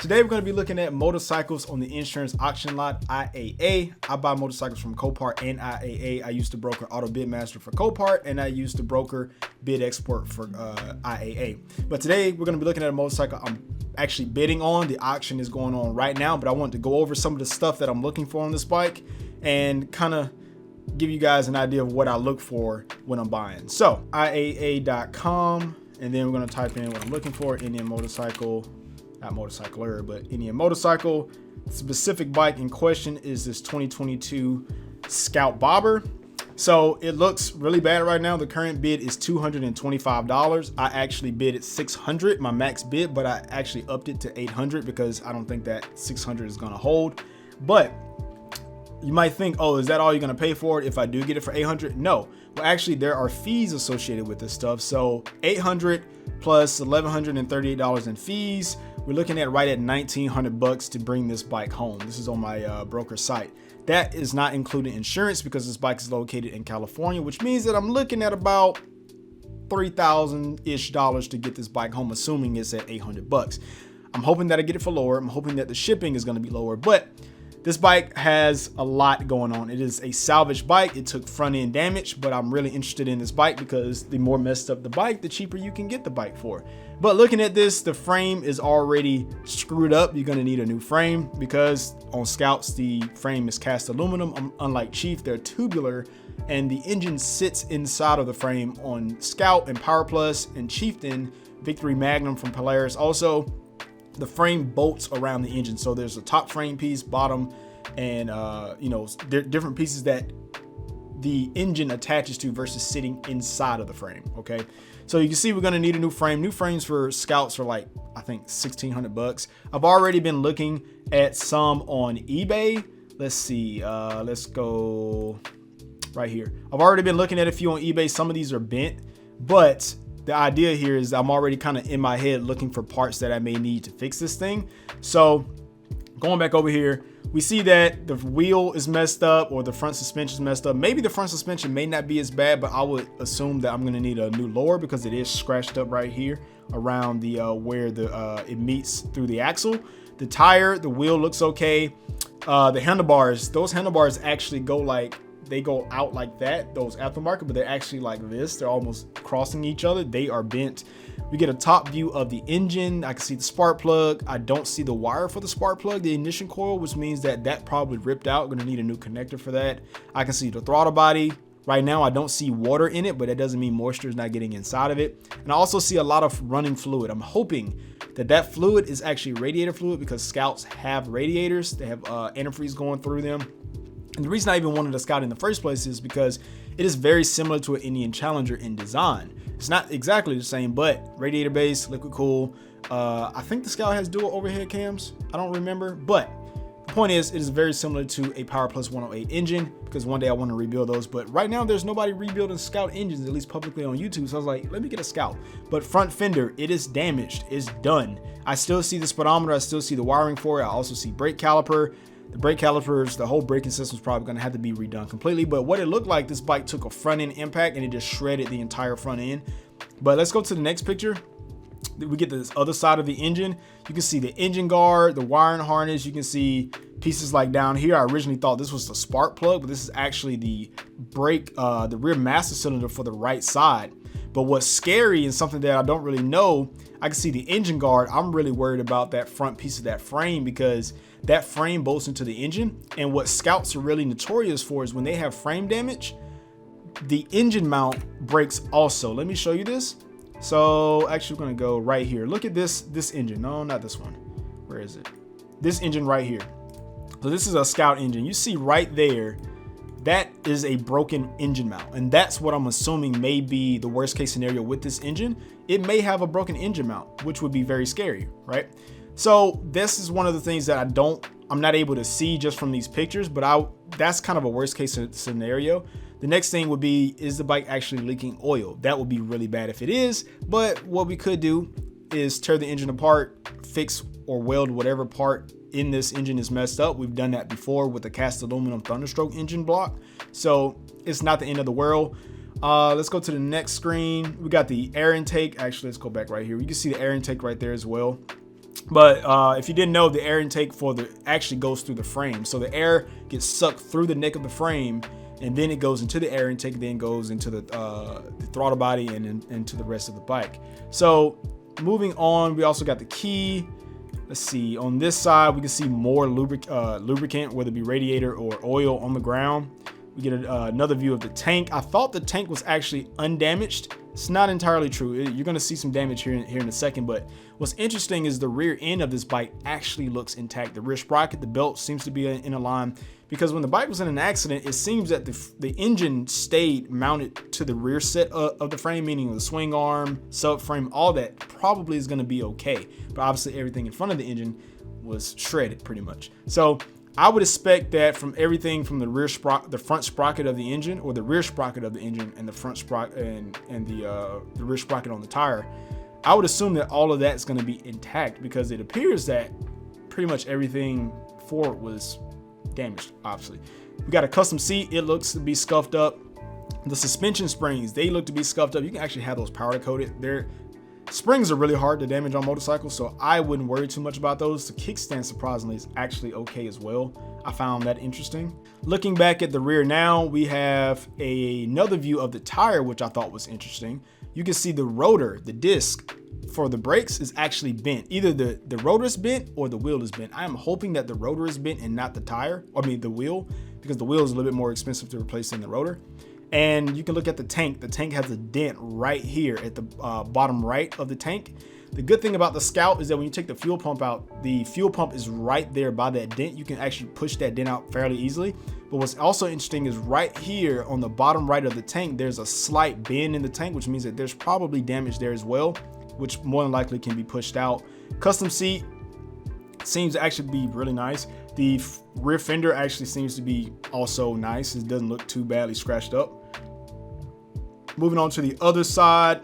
Today we're going to be looking at motorcycles on the insurance auction lot, IAA. I buy motorcycles from Copart and IAA. I used to broker Auto Bidmaster for Copart, and I used to broker Bid Export for IAA. But today we're going to be looking at a motorcycle I'm actually bidding on. The auction is going on right now, but I want to go over some of the stuff that I'm looking for on this bike and kind of give you guys an idea of what I look for when I'm buying. So IAA.com, and then we're going to type in what I'm looking for, Indian motorcycle. Not motorcycler, but Indian motorcycle. The specific bike in question is this 2022 Scout Bobber. So it looks really bad right now. The current bid is $225. I actually bid at $600, my max bid, but I actually upped it to $800 because I don't think that $600 is going to hold. But you might think, oh, is that all you're going to pay for it if I do get it for $800? No. Well, actually, there are fees associated with this stuff. So $800 plus $1,138 in fees. We're looking at right at $1,900 to bring this bike home. This is on my broker site. That is not including insurance because this bike is located in California, which means that I'm looking at about $3,000-ish to get this bike home, assuming it's at $800. I'm hoping that I get it for lower. I'm hoping that the shipping is going to be lower, but this bike has a lot going on. It is a salvage bike. It took front end damage, but I'm really interested in this bike because the more messed up the bike, the cheaper you can get the bike for. But looking at this, the frame is already screwed up. You're going to need a new frame because on Scouts, the frame is cast aluminum. Unlike Chief, they're tubular, and the engine sits inside of the frame on Scout and Power Plus and Chieftain, Victory Magnum from Polaris. Also, the frame bolts around the engine. So there's a top frame piece, bottom, and different pieces that the engine attaches to versus sitting inside of the frame. Okay. So you can see we're going to need a new frame. New frames for Scouts are like, I think $1,600. I've already been looking at some on eBay. Let's see. Let's go right here. I've already been looking at a few on eBay. Some of these are bent, but the idea here is I'm already kind of in my head looking for parts that I may need to fix this thing. So going back over here, we see that the wheel is messed up or the front suspension is messed up. Maybe the front suspension may not be as bad, but I would assume that I'm going to need a new lower because it is scratched up right here around the where the it meets through the axle. The tire, the wheel looks okay. The handlebars, those handlebars actually they go out like that, those aftermarket, but they're actually like this. They're almost crossing each other. They are bent. We get a top view of the engine. I can see the spark plug. I don't see the wire for the spark plug, the ignition coil, which means that probably ripped out. Going to need a new connector for that. I can see the throttle body. Right now, I don't see water in it, but that doesn't mean moisture is not getting inside of it. And I also see a lot of running fluid. I'm hoping that fluid is actually radiator fluid because Scouts have radiators. They have antifreeze going through them. And the reason I even wanted a Scout in the first place is because it is very similar to an Indian Challenger in design. It's not exactly the same, but radiator base, liquid cool. I think the Scout has dual overhead cams. I don't remember, but the point is it is very similar to a Power Plus 108 engine because one day I want to rebuild those. But right now there's nobody rebuilding Scout engines, at least publicly on YouTube. So I was like, let me get a Scout. But front fender, it is damaged. It's done. I still see the speedometer. I still see the wiring for it. I also see brake caliper. The brake calipers, the whole braking system is probably going to have to be redone completely. But what it looked like, this bike took a front end impact and it just shredded the entire front end. But let's go to the next picture. We get this other side of the engine. You can see the engine guard, the wiring harness. You can see pieces like down here. I originally thought this was the spark plug, but this is actually the brake, the rear master cylinder for the right side. But what's scary and something that I don't really know, I can see the engine guard. I'm really worried about that front piece of that frame because that frame bolts into the engine. And what Scouts are really notorious for is when they have frame damage, the engine mount breaks also. Let me show you this. So actually we're gonna go right here. Look at this engine. No, not this one. Where is it? This engine right here. So this is a Scout engine. You see right there, that is a broken engine mount. And that's what I'm assuming may be the worst case scenario with this engine. It may have a broken engine mount, which would be very scary, right? So this is one of the things that I'm not able to see just from these pictures, but that's kind of a worst case scenario. The next thing would be, is the bike actually leaking oil? That would be really bad if it is, but what we could do is tear the engine apart, fix or weld whatever part in this engine is messed up. We've done that before with the cast aluminum Thunderstroke engine block. So it's not the end of the world. Let's go to the next screen. We got the air intake. Actually, let's go back right here. You can see the air intake right there as well. But if you didn't know, the air intake actually goes through the frame. So the air gets sucked through the neck of the frame, and then it goes into the air intake, then goes into the throttle body and into the rest of the bike. So moving on, we also got the key. Let's see, on this side, we can see more lubricant, whether it be radiator or oil on the ground. We get another view of the tank. I thought the tank was actually undamaged. It's not entirely true. You're going to see some damage here in a second, but what's interesting is the rear end of this bike actually looks intact. The rear sprocket, the belt seems to be in a line, because when the bike was in an accident, it seems that the engine stayed mounted to the rear set of the frame, meaning the swing arm, subframe, all that probably is going to be okay. But obviously everything in front of the engine was shredded pretty much. So I would expect that from everything from the front sprocket of the engine, or the rear sprocket of the engine, and the front sprocket and the rear sprocket on the tire, I would assume that all of that is going to be intact, because it appears that pretty much everything forward was damaged. Obviously, we got a custom seat. It looks to be scuffed up. The suspension springs, they look to be scuffed up. You can actually have those powder coated. Springs are really hard to damage on motorcycles, so I wouldn't worry too much about those. The kickstand, surprisingly, is actually okay as well. I found that interesting. Looking back at the rear now, we have another view of the tire, which I thought was interesting. You can see the rotor, the disc for the brakes, is actually bent. Either the rotor is bent or the wheel is bent. I am hoping that the rotor is bent and not the wheel, because the wheel is a little bit more expensive to replace than the rotor. And you can look at the tank. The tank has a dent right here at the bottom right of the tank. The good thing about the Scout is that when you take the fuel pump out, the fuel pump is right there by that dent. You can actually push that dent out fairly easily. But what's also interesting is right here on the bottom right of the tank, there's a slight bend in the tank, which means that there's probably damage there as well, which more than likely can be pushed out. Custom seat seems to actually be really nice. The rear fender actually seems to be also nice. It doesn't look too badly scratched up. Moving on to the other side,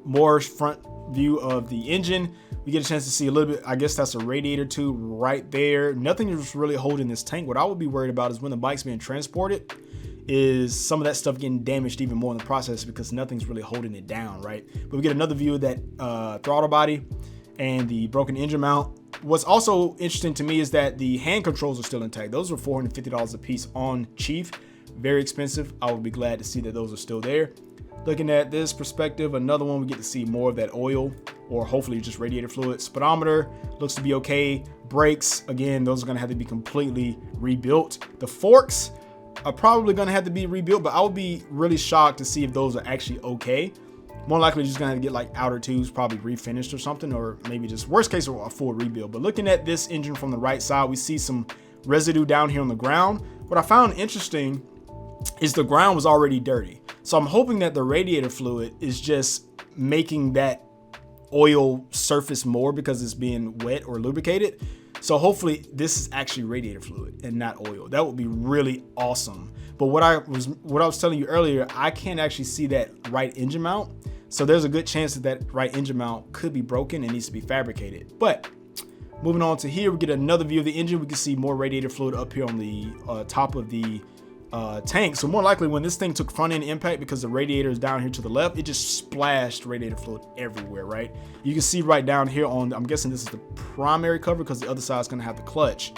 more front view of the engine. We get a chance to see a little bit. I guess that's a radiator tube right there. Nothing is really holding this tank. What I would be worried about is when the bike's being transported, is some of that stuff getting damaged even more in the process, because nothing's really holding it down, right? But we get another view of that throttle body and the broken engine mount. What's also interesting to me is that the hand controls are still intact. Those were $450 a piece on Chief. Very expensive. I would be glad to see that those are still there. Looking at this perspective, another one, we get to see more of that oil, or hopefully just radiator fluid. Speedometer looks to be okay. Brakes, again, those are going to have to be completely rebuilt. The forks are probably going to have to be rebuilt, but I would be really shocked to see if those are actually okay. More likely just going to have to get like outer tubes probably refinished or something, or maybe just worst case a full rebuild. But looking at this engine from the right side, we see some residue down here on the ground. What I found interesting is the ground was already dirty. So I'm hoping that the radiator fluid is just making that oil surface more because it's being wet or lubricated. So hopefully this is actually radiator fluid and not oil. That would be really awesome. But what I was telling you earlier, I can't actually see that right engine mount. So there's a good chance that right engine mount could be broken and needs to be fabricated. But moving on to here, we get another view of the engine. We can see more radiator fluid up here on the top of the tank. So more likely when this thing took front end impact, because the radiator is down here to the left, it just splashed radiator fluid everywhere, right? You can see right down here on, I'm guessing this is the primary cover because the other side is going to have the clutch.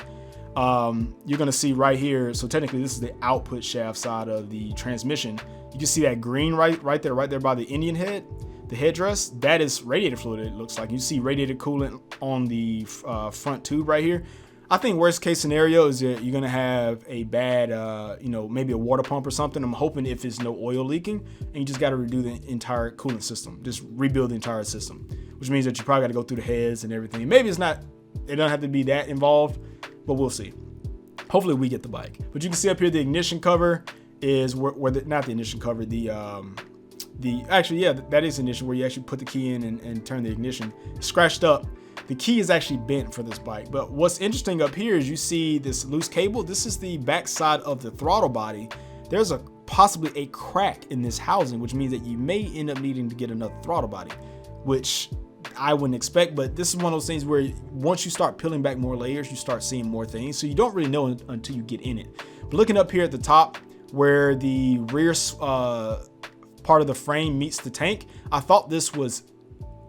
You're going to see right here, so technically this is the output shaft side of the transmission. You can see that green right there by the Indian head, the headdress. That is radiator fluid, it looks like. You see radiator coolant on the front tube right here. I think worst case scenario is that you're going to have a bad, maybe a water pump or something. I'm hoping if there's no oil leaking, and you just got to redo the entire coolant system, just rebuild the entire system, which means that you probably got to go through the heads and everything. Maybe it doesn't have to be that involved, but we'll see. Hopefully we get the bike. But you can see up here the ignition cover is not the ignition cover, that is ignition, where you actually put the key in and turn the ignition. Scratched up. The key is actually bent for this bike. But what's interesting up here is you see this loose cable. This is the back side of the throttle body. There's possibly a crack in this housing, which means that you may end up needing to get another throttle body, which I wouldn't expect. But this is one of those things where once you start peeling back more layers, you start seeing more things. So you don't really know until you get in it. But looking up here at the top where the rear part of the frame meets the tank, I thought this was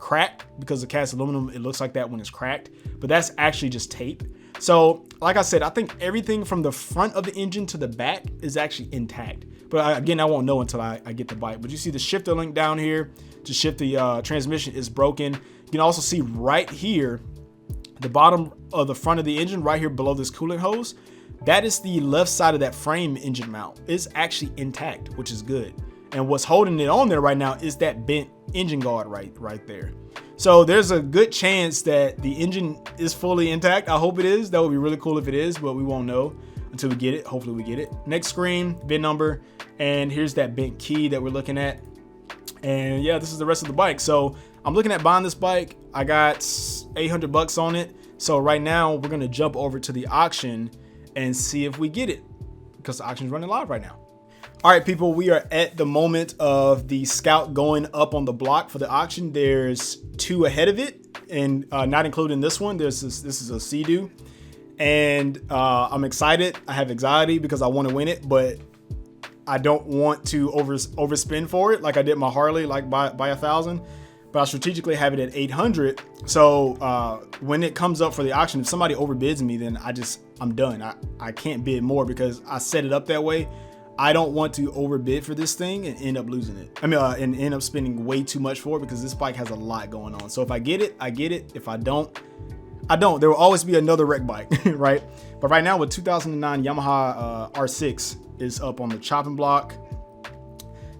cracked because the cast aluminum, it looks like that when it's cracked, but that's actually just tape. So like I said, I think everything from the front of the engine to the back is actually intact. But again, I won't know until I get the bike. But you see the shifter link down here to shift the transmission is broken. You can also see right here, the bottom of the front of the engine, right here below this coolant hose, that is the left side of that frame engine mount. It's actually intact, which is good. And what's holding it on there right now is that bent engine guard right there. So there's a good chance that the engine is fully intact. I hope it is. That would be really cool if it is, but we won't know until we get it. Hopefully we get it. Next screen, VIN number, and here's that bent key that we're looking at. And yeah, this is the rest of the bike. So I'm looking at buying this bike. I got 800 bucks on it. So right now we're gonna jump over to the auction and see if we get it, because the auction's running live right now. All right, people, we are at the moment of the Scout going up on the block for the auction. There's 2 ahead of it, and not including this one. This is a Sea-Doo, and I'm excited. I have anxiety because I want to win it, but I don't want to overspend for it like I did my Harley, like by 1,000. But I strategically have it at 800. So when it comes up for the auction, if somebody overbids me, then I'm done. I can't bid more because I set it up that way. I don't want to overbid for this thing and end up losing it. I mean, and end up spending way too much for it, because this bike has a lot going on. So if I get it, I get it. If I don't, I don't. There will always be another wreck bike, right? But right now with 2009 Yamaha R6 is up on the chopping block.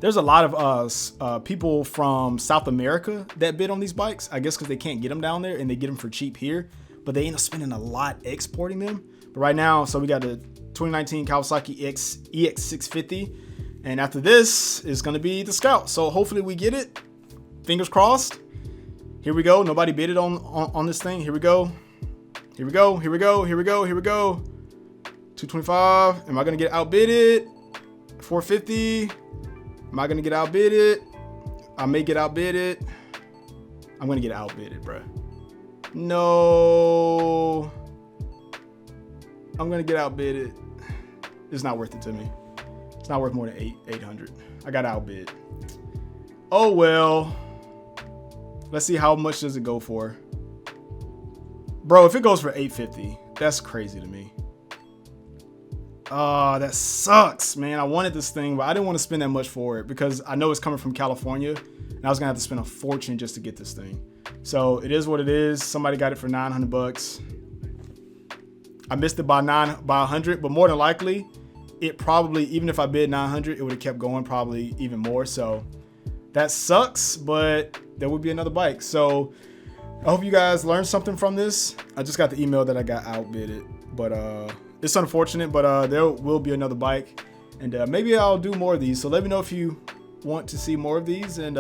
There's a lot of people from South America that bid on these bikes, I guess because they can't get them down there and they get them for cheap here, but they end up spending a lot exporting them. But right now, so we got the 2019 Kawasaki EX650, and after this is going to be the Scout. So hopefully we get it. Fingers crossed. Here we go. Nobody bid it on this thing. Here we go. Here we go. Here we go. Here we go. Here we go. 225. Am I going to get outbidded? 450. Am I going to get outbidded? I may get outbidded. I'm going to get outbidded, bro. No. I'm going to get outbidded. It's not worth it to me. It's not worth more than 800. I got outbid. Oh, well. Let's see, how much does it go for? Bro, if it goes for 850, that's crazy to me. Oh, that sucks, man. I wanted this thing, but I didn't want to spend that much for it because I know it's coming from California, and I was gonna have to spend a fortune just to get this thing. So it is what it is. Somebody got it for 900 bucks. I missed it by 100, but more than likely, it probably, even if I bid 900, it would have kept going probably even more. So that sucks, but there would be another bike. So I hope you guys learned something from this. I just got the email that I got outbidded, but it's unfortunate, but there will be another bike, and maybe I'll do more of these. So let me know if you want to see more of these, and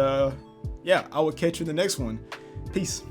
yeah, I will catch you in the next one. Peace.